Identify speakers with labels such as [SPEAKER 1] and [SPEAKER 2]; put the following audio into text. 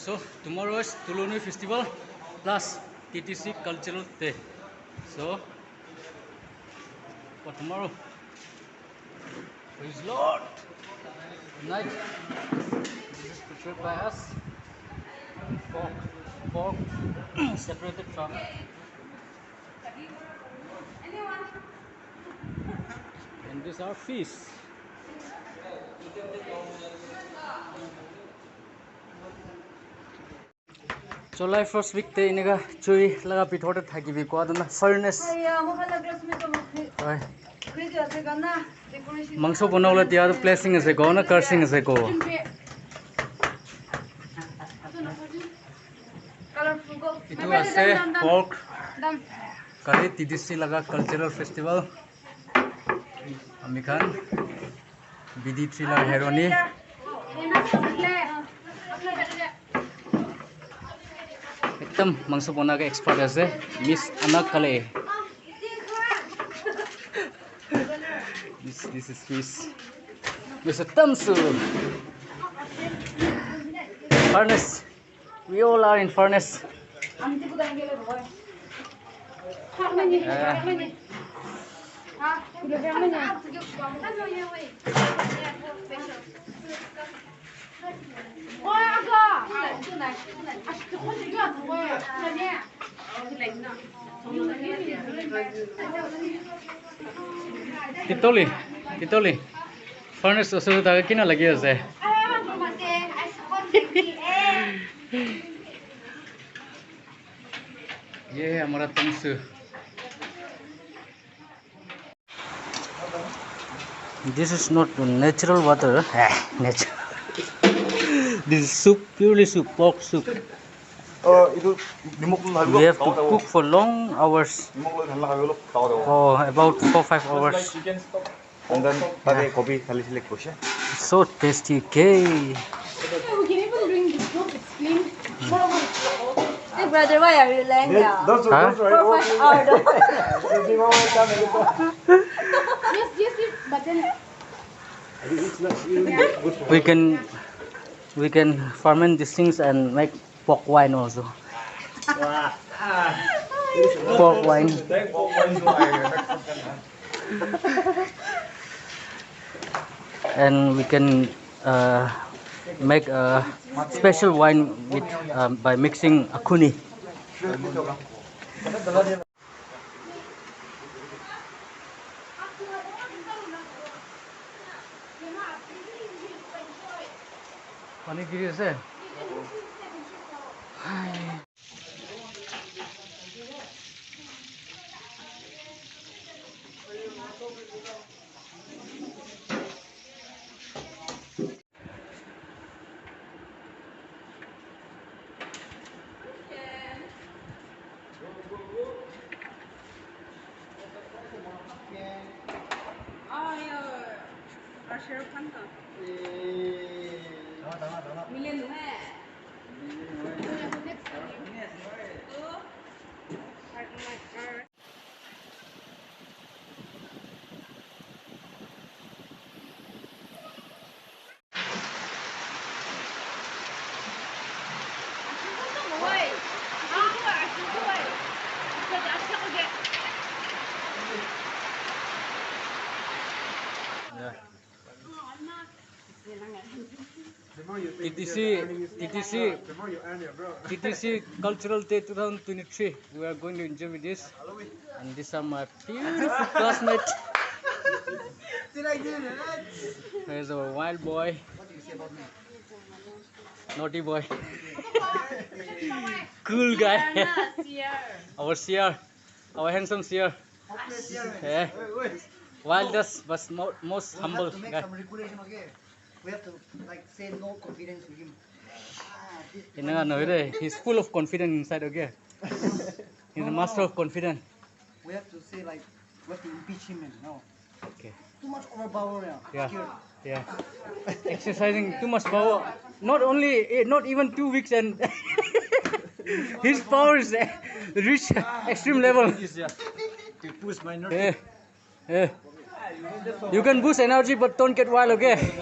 [SPEAKER 1] So tomorrow is Tuluni festival plus TTC cultural day. So for tomorrow, praise Lord. Tonight, this is prepared by us. Pork separated from. And these are fish. July first week te inega chui laga pithore thaki bi ko aduna furnace. Mangso banawla dia placing ase go na cursing ase go. Itu ase pork kali TDC laga cultural festival. Amikhan BD3 la heroni. एकदम मांस बना के expert है miss अनक कले this is fish Mr. Tamsu furnace we all are in furnace Titoli furnace osu ta kina lagi ase ye hamara Tamsu this is not natural water natural this is soup purely soup pork soup we have to cook for long hours for about 4-5 hours
[SPEAKER 2] and then
[SPEAKER 1] so tasty okay
[SPEAKER 3] hey brother, why are you laying down?
[SPEAKER 2] Those
[SPEAKER 3] For 5 hours. But then
[SPEAKER 1] we can ferment these things and make pork wine also. Pork wine. And we can make a special wine with by mixing akuni. Pani giri ase. TTC Cultural Day 2023. We are going to enjoy with this, and these are my beautiful classmates. There's a wild boy, naughty boy, cool guy. Our seer, our handsome seer. Yeah. Wildest but most humble guy.
[SPEAKER 4] We have to say no confidence with him.
[SPEAKER 1] He's full of confidence inside, okay? He's a master of confidence.
[SPEAKER 4] We have to say we have to impeach him now.
[SPEAKER 1] Okay.
[SPEAKER 4] Too much overpower now.
[SPEAKER 1] Yeah.
[SPEAKER 4] Scared.
[SPEAKER 1] Yeah. Exercising too much power. Not even 2 weeks and his power is reach extreme level.
[SPEAKER 2] to push my nerve.
[SPEAKER 1] Yeah. You can boost energy but don't get wild, okay?